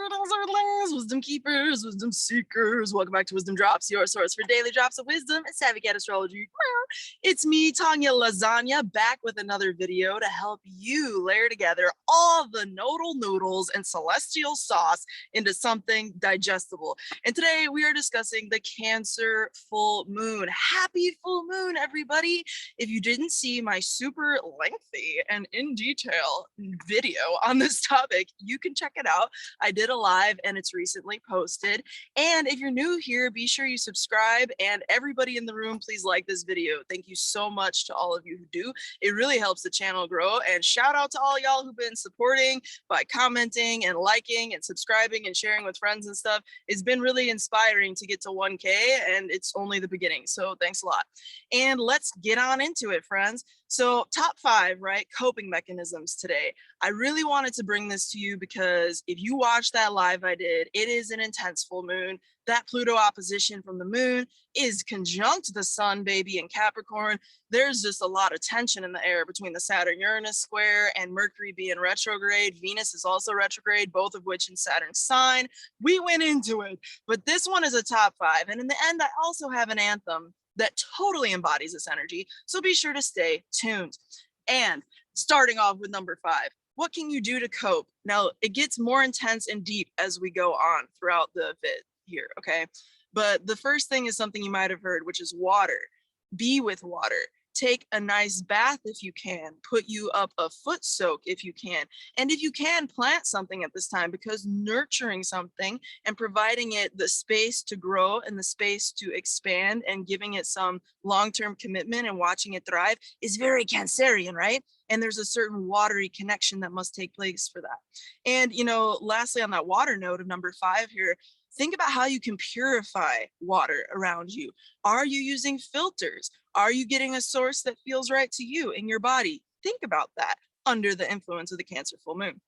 Greetings, Earthlings, wisdom keepers, wisdom seekers. Welcome back to WizdomDropz, your source for daily drops of wisdom and savvy cat astrology. It's me, TONIA Lasagna, back with another video to help you layer together all the nodal noodles and celestial sauce into something digestible. And today we are discussing the Cancer full moon. Happy full moon, everybody. If you didn't see my super lengthy and in detail video on this topic, you can check it out. I did a live and it's recently posted. And if you're new here, be sure you subscribe, and everybody in the room, please like this video. Thank you so much to all of you who do. It really helps the channel grow, and shout out to all y'all who've been supporting by commenting and liking and subscribing and sharing with friends and stuff. It's been really inspiring to get to 1K, and it's only the beginning. So thanks a lot. And let's get on into it, friends. So top 5, right? Coping mechanisms today. I really wanted to bring this to you because if you watch that live I did, it is an intense full moon. That Pluto opposition from the moon is conjunct the sun, baby, in Capricorn. There's just a lot of tension in the air between the Saturn-Uranus square and Mercury being retrograde. Venus is also retrograde, both of which in Saturn's sign. We went into it, but this one is a top 5. And in the end, I also have an anthem that totally embodies this energy. So be sure to stay tuned. And starting off with number 5, what can you do to cope? Now, it gets more intense and deep as we go on throughout the vid here, okay? But the first thing is something you might have heard, which is water. Be with water. Take a nice bath if you can. Put you up a foot soak if you can. And if you can, plant something at this time, because nurturing something and providing it the space to grow and the space to expand and giving it some long-term commitment and watching it thrive is very Cancerian, right? And there's a certain watery connection that must take place for that. And, you know, lastly, on that water note of number 5 here, think about how you can purify water around you. Are you using filters? Are you getting a source that feels right to you in your body? Think about that under the influence of the Cancer full moon.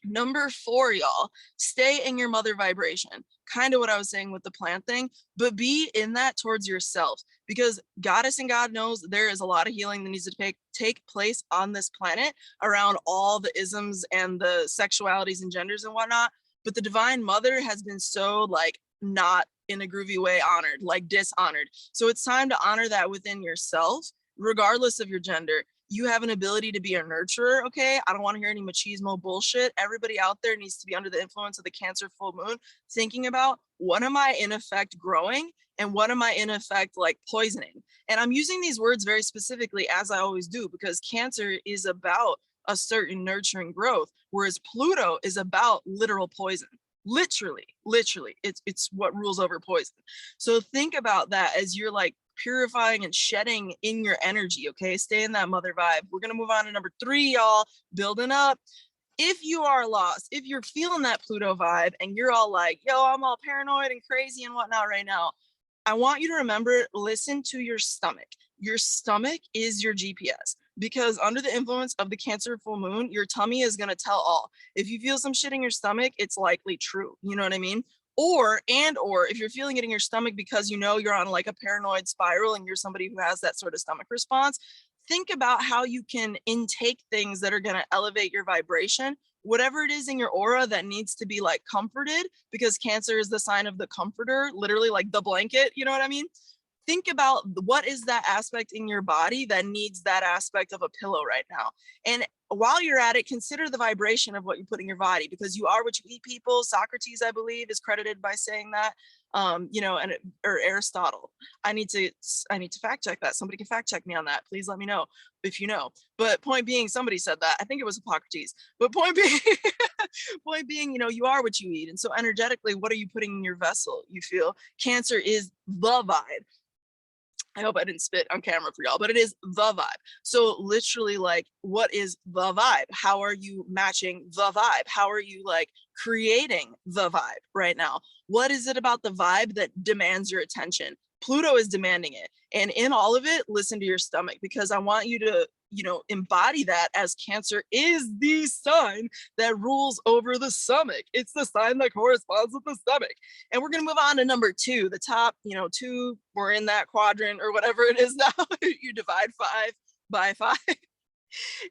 Number 4, y'all, stay in your mother vibration. Kind of what I was saying with the plant thing, but be in that towards yourself, because goddess and God knows there is a lot of healing that needs to take place on this planet around all the isms and the sexualities and genders and whatnot. But the divine mother has been so like not in a groovy way honored, like dishonored. So it's time to honor that within yourself, regardless of your gender. You have an ability to be a nurturer, okay? I don't want to hear any machismo bullshit. Everybody out there needs to be under the influence of the Cancer full moon, thinking about, what am I in effect growing and what am I in effect like poisoning? And I'm using these words very specifically, as I always do, because Cancer is about a certain nurturing growth, whereas Pluto is about literal poison. Literally, it's what rules over poison. So think about that as you're like purifying and shedding in your energy, okay? Stay in that mother vibe. We're gonna move on to number 3, y'all, building up. If you are lost, if you're feeling that Pluto vibe and you're all like, yo, I'm all paranoid and crazy and whatnot right now, I want you to remember, listen to your stomach. Your stomach is your GPS, because under the influence of the Cancer full moon, your tummy is going to tell all. If you feel some shit in your stomach, it's likely true. You know what I mean? Or if you're feeling it in your stomach because you know you're on like a paranoid spiral and you're somebody who has that sort of stomach response, think about how you can intake things that are going to elevate your vibration, whatever it is in your aura that needs to be like comforted, because Cancer is the sign of the comforter, literally like the blanket, you know what I mean? Think about what is that aspect in your body that needs that aspect of a pillow right now. And while you're at it, consider the vibration of what you put in your body, because you are what you eat, people. Socrates, I believe, is credited by saying that, you know, or Aristotle. I need to fact check that. Somebody can fact check me on that. Please let me know if you know. But point being, somebody said that. I think it was Hippocrates. But point being, you know, you are what you eat. And so energetically, what are you putting in your vessel? You feel Cancer is the vibe. I hope I didn't spit on camera for y'all, but it is the vibe. So literally, like, what is the vibe? How are you matching the vibe? How are you like creating the vibe right now? What is it about the vibe that demands your attention? Pluto is demanding it. And in all of it, listen to your stomach, because I want you to, you know, embody that, as Cancer is the sign that rules over the stomach. It's the sign that corresponds with the stomach. And we're going to move on to number 2, the top, you know, 2, we're in that quadrant or whatever it is now. You divide 5 by 5.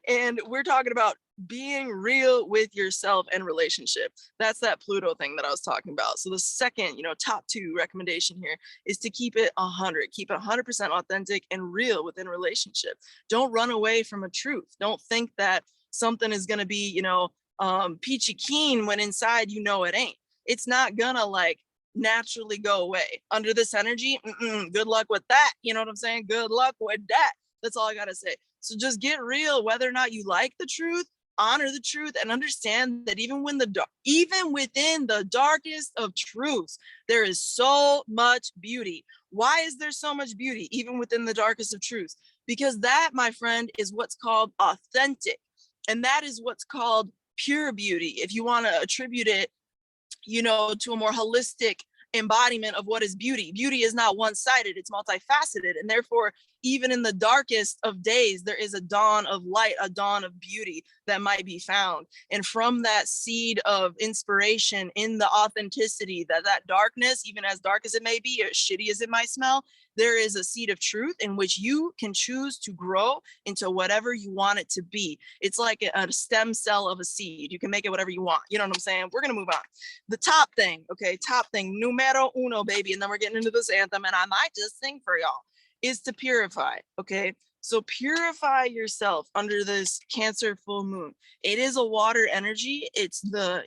And we're talking about being real with yourself and relationship. That's that Pluto thing that I was talking about. So the second, top 2 recommendation here is to keep it 100. Keep it 100% authentic and real within relationship. Don't run away from a truth. Don't think that something is going to be, peachy keen when inside it ain't. It's not gonna like naturally go away under this energy. Good luck with that. You know what I'm saying? Good luck with that. That's all I gotta say. So just get real, whether or not you like the truth, honor the truth, and understand that even within the darkest of truths, there is so much beauty. Why is there so much beauty even within the darkest of truths? Because that, my friend, is what's called authentic, and that is what's called pure beauty. If you want to attribute it, to a more holistic embodiment of what is beauty. Beauty is not one-sided, it's multifaceted. And therefore, even in the darkest of days, there is a dawn of light, a dawn of beauty that might be found. And from that seed of inspiration in the authenticity, that darkness, even as dark as it may be, or shitty as it might smell, there is a seed of truth in which you can choose to grow into whatever you want it to be. It's like a stem cell of a seed. You can make it whatever you want. You know what I'm saying? We're going to move on. The top thing, numero uno, baby. And then we're getting into this anthem, and I might just sing for y'all, is to purify, okay? So purify yourself under this Cancer full moon. It is a water energy. It's the,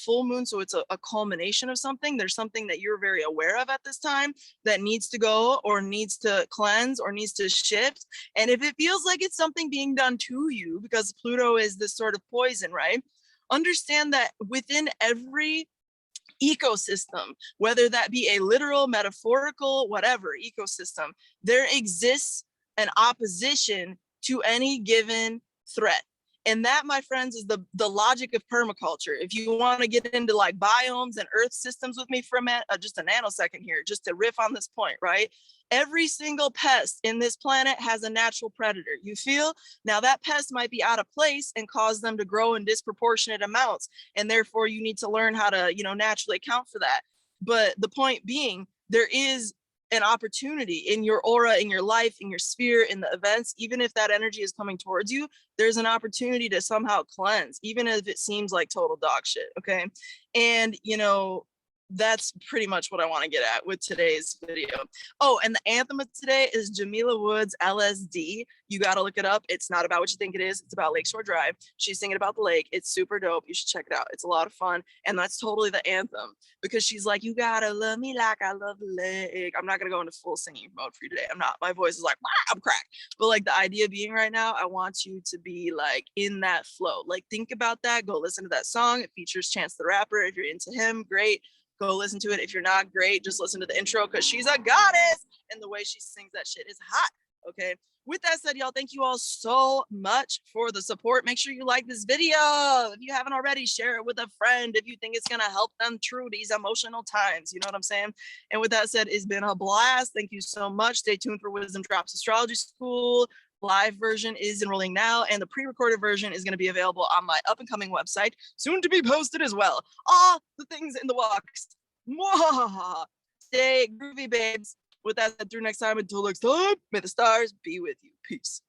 full moon. So it's a culmination of something. There's something that you're very aware of at this time that needs to go or needs to cleanse or needs to shift. And if it feels like it's something being done to you, because Pluto is this sort of poison, right? Understand that within every ecosystem, whether that be a literal, metaphorical, whatever ecosystem, there exists an opposition to any given threat. And that, my friends, is the logic of permaculture. If you want to get into like biomes and earth systems with me for just a nanosecond here, just to riff on this point, right? Every single pest in this planet has a natural predator. You feel? Now that pest might be out of place and cause them to grow in disproportionate amounts. And therefore you need to learn how to, naturally account for that. But the point being, there is an opportunity in your aura, in your life, in your sphere, in the events. Even if that energy is coming towards you, there's an opportunity to somehow cleanse, even if it seems like total dog shit. Okay. And that's pretty much what I want to get at with today's video. Oh, and the anthem of today is Jamila Woods' LSD. You got to look it up. It's not about what you think it is. It's about Lakeshore Drive. She's singing about the lake. It's super dope. You should check it out. It's a lot of fun. And that's totally the anthem, because she's like, you got to love me like I love the lake. I'm not going to go into full singing mode for you today. I'm not. My voice is like, I'm cracked. But like the idea being right now, I want you to be like in that flow. Like think about that. Go listen to that song. It features Chance the Rapper. If you're into him, great. Go listen to it. If you're not, great. Just listen to the intro, because she's a goddess and the way she sings that shit is hot. Okay. With that said, y'all, thank you all so much for the support. Make sure you like this video. If you haven't already, share it with a friend if you think it's going to help them through these emotional times. You know what I'm saying? And with that said, it's been a blast. Thank you so much. Stay tuned for WizdomDropz Astrology School. Live version is enrolling now, and the pre-recorded version is going to be available on my up-and-coming website, soon to be posted as well. All the things in the works. Stay groovy, babes. With that said, through next time, until next time, may the stars be with you. Peace.